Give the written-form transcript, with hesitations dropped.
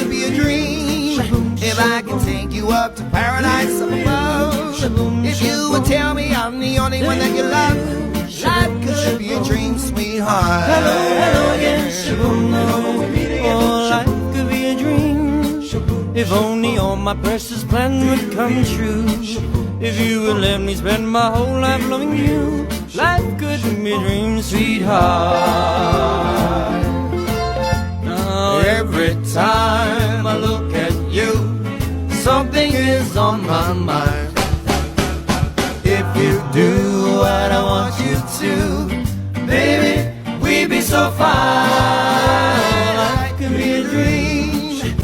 could be a dream. If I can take you up to paradise up above. If you would tell me I'm the only one that you love. Life could be a dream, sweetheart. Hello, hello again, shaboom. Oh, life could be a dream. If only all my precious plans would come true. If you would let me spend my whole life loving you. Life could be a dream, sweetheart. Now every time